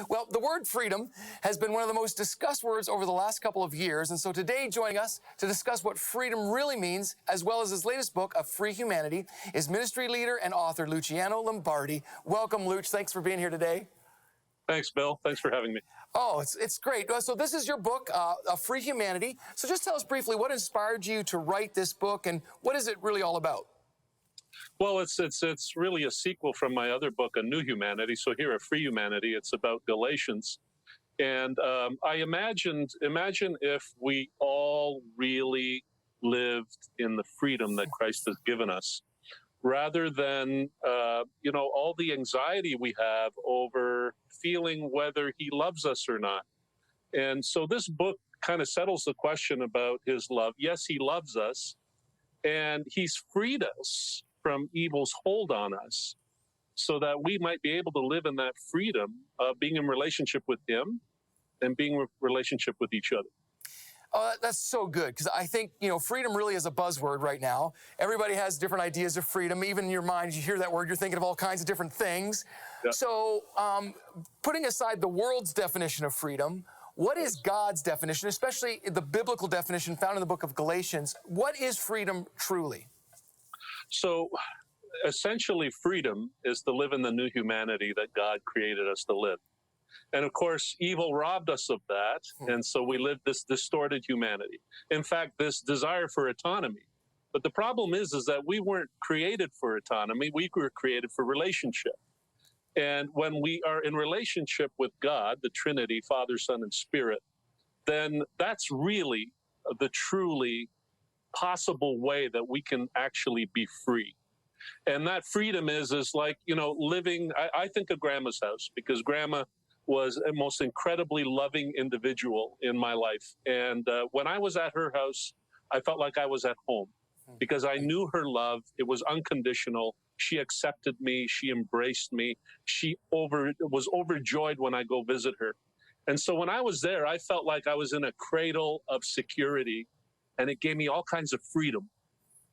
Well, the word freedom has been one of the most discussed words over the last couple of years. And so today, joining us to discuss what freedom really means, as well as his latest book, A Free Humanity, is ministry leader and author Luciano Lombardi. Welcome, Luch. Thanks for being here today. Thanks, Bill. Thanks for having me. Oh, it's great. So this is your book, A Free Humanity. So just tell us briefly what inspired you to write this book and what is it really all about? Well, it's really a sequel from my other book, A New Humanity. So here, A Free Humanity, it's about Galatians. And I imagine if we all really lived in the freedom that Christ has given us, rather than, all the anxiety we have over feeling whether he loves us or not. And so this book kind of settles the question about his love. Yes, he loves us, and he's freed us from evil's hold on us so that we might be able to live in that freedom of being in relationship with him and being in relationship with each other. Oh, that's so good, because I think, freedom really is a buzzword right now. Everybody has different ideas of freedom. Even in your mind, you hear that word, you're thinking of all kinds of different things. Yeah. So putting aside the world's definition of freedom, what is God's definition, especially the biblical definition found in the book of Galatians? What is freedom truly? So essentially, freedom is to live in the new humanity that God created us to live. And of course, evil robbed us of that, and so we live this distorted humanity. In fact, this desire for autonomy. But the problem is that we weren't created for autonomy. We were created for relationship. And when we are in relationship with God, the Trinity, Father, Son, and Spirit, then that's really the truly possible way that we can actually be free. And that freedom is like, living, I think of Grandma's house, because Grandma was a most incredibly loving individual in my life. And when I was at her house, I felt like I was at home because I knew her love. It was unconditional. She accepted me. She embraced me. She was overjoyed when I go visit her. And so when I was there, I felt like I was in a cradle of security, and it gave me all kinds of freedom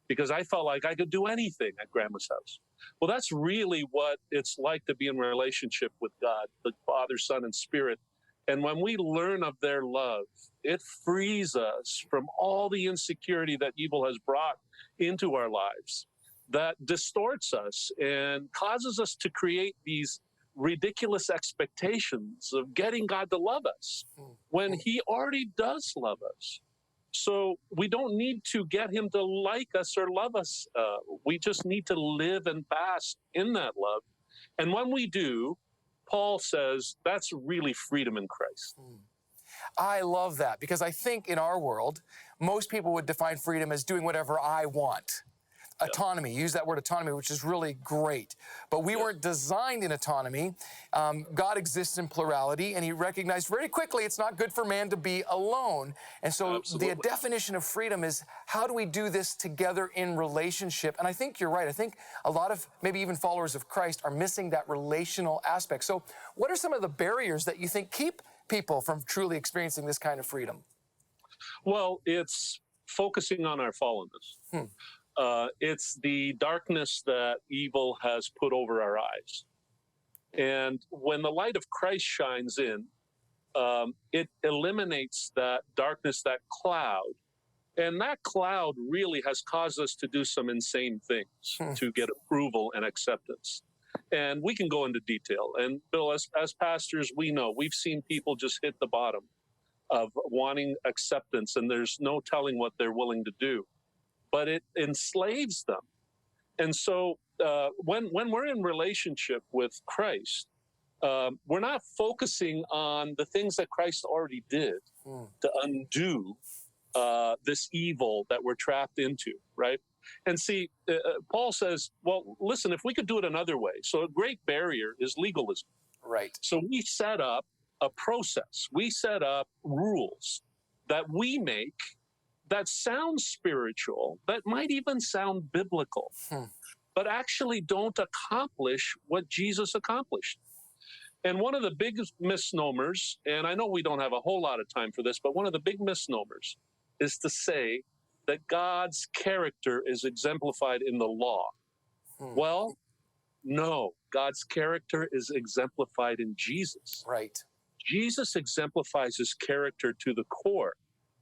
because I felt like I could do anything at Grandma's house. Well, that's really what it's like to be in relationship with God, the Father, Son, and Spirit. And when we learn of their love, it frees us from all the insecurity that evil has brought into our lives, that distorts us and causes us to create these ridiculous expectations of getting God to love us when he already does love us. So we don't need to get him to like us or love us. We just need to live and bask in that love. And when we do, Paul says that's really freedom in Christ. I love that, because I think in our world, most people would define freedom as doing whatever I want. Autonomy, use that word autonomy, which is really great. But we weren't designed in autonomy. God exists in plurality, and he recognized very quickly it's not good for man to be alone. And so the definition of freedom is, how do we do this together in relationship? And I think you're right. I think a lot of maybe even followers of Christ are missing that relational aspect. So what are some of the barriers that you think keep people from truly experiencing this kind of freedom? Well, it's focusing on our fallenness. It's the darkness that evil has put over our eyes. And when the light of Christ shines in, it eliminates that darkness, that cloud. And that cloud really has caused us to do some insane things to get approval and acceptance. And we can go into detail. And Bill, as pastors, we know we've seen people just hit the bottom of wanting acceptance, and there's no telling what they're willing to do. But it enslaves them. And so when we're in relationship with Christ, we're not focusing on the things that Christ already did to undo this evil that we're trapped into, right? And see, Paul says, well, listen, if we could do it another way. So a great barrier is legalism. Right. So we set up a process. We set up rules that we make that sounds spiritual, that might even sound biblical, but actually don't accomplish what Jesus accomplished. And one of the biggest misnomers, and I know we don't have a whole lot of time for this, but one of the big misnomers is to say that God's character is exemplified in the law. Well, No, God's character is exemplified in Jesus. Right. Jesus exemplifies his character to the core.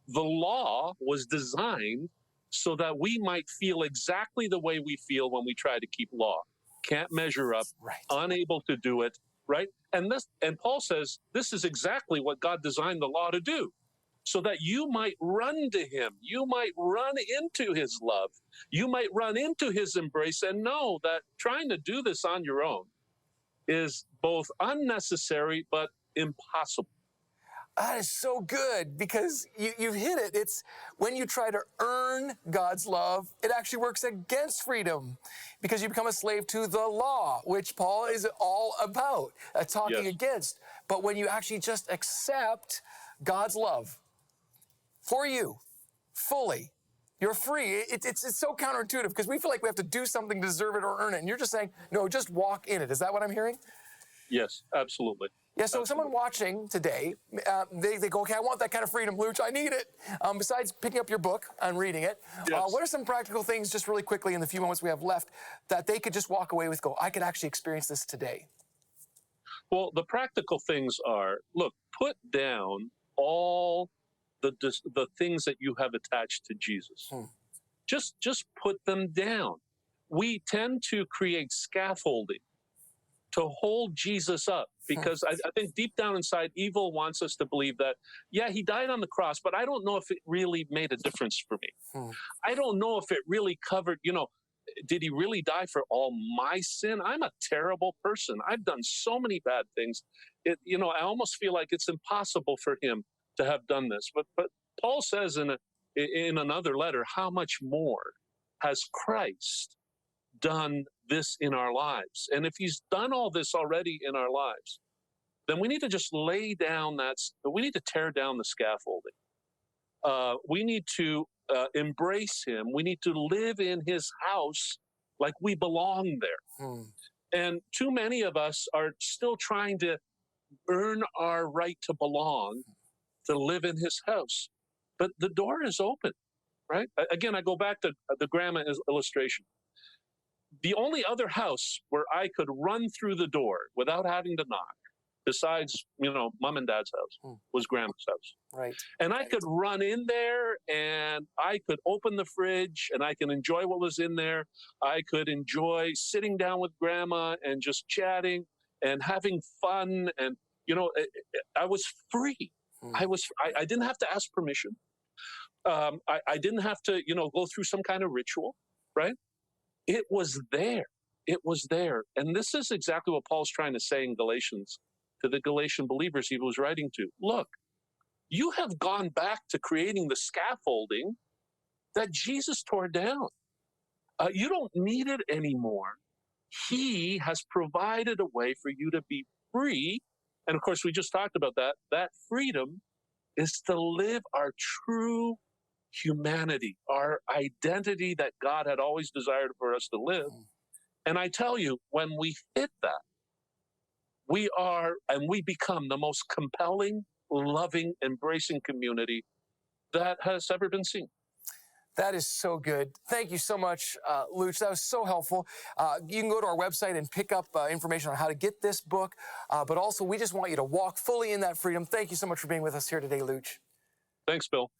The law was designed so that we might feel exactly the way we feel when we try to keep law. Can't measure up, Right. unable to do it, right? And Paul says this is exactly what God designed the law to do, so that you might run to him, you might run into his love, you might run into his embrace, and know that trying to do this on your own is both unnecessary but impossible. That is so good, because you've hit it. It's when you try to earn God's love, it actually works against freedom, because you become a slave to the law, which Paul is all about talking Yes. against. But when you actually just accept God's love for you fully, you're free. It's so counterintuitive, because we feel like we have to do something to deserve it or earn it. And you're just saying, no, just walk in it. Is that what I'm hearing? Yes, absolutely. Yeah, so someone watching today, they go, okay, I want that kind of freedom, Luch, I need it. Besides picking up your book and reading it, Yes. what are some practical things, just really quickly in the few moments we have left, that they could just walk away with, go, I could actually experience this today? Well, the practical things are, look, put down all the things that you have attached to Jesus. Just put them down. We tend to create scaffolding to hold Jesus up, because I think deep down inside, evil wants us to believe that, yeah, he died on the cross, but I don't know if it really made a difference for me. I don't know if it really covered, did he really die for all my sin? I'm a terrible person. I've done so many bad things. I almost feel like it's impossible for him to have done this. But Paul says in another letter, how much more has Christ done this in our lives? And if he's done all this already in our lives, then we need to just lay down we need to tear down the scaffolding. We need to embrace him. We need to live in his house like we belong there. And too many of us are still trying to earn our right to belong, to live in his house. But the door is open, right? Again, I go back to the grandma illustration. The only other house where I could run through the door without having to knock, besides, mom and dad's house, was grandma's house. Right. And I could run in there, and I could open the fridge, and I can enjoy what was in there. I could enjoy sitting down with grandma and just chatting and having fun. And, I was free. I didn't have to ask permission. I didn't have to, go through some kind of ritual, right? It was there. It was there. And this is exactly what Paul's trying to say in Galatians to the Galatian believers he was writing to. Look, you have gone back to creating the scaffolding that Jesus tore down. You don't need it anymore. He has provided a way for you to be free. And of course, we just talked about that. That freedom is to live our true humanity, our identity that God had always desired for us to live. And I tell you, when we hit that, we become the most compelling, loving, embracing community that has ever been seen. That is so good. Thank you so much, Luch. That was so helpful. You can go to our website and pick up information on how to get this book. But also, we just want you to walk fully in that freedom. Thank you so much for being with us here today, Luch. Thanks, Bill.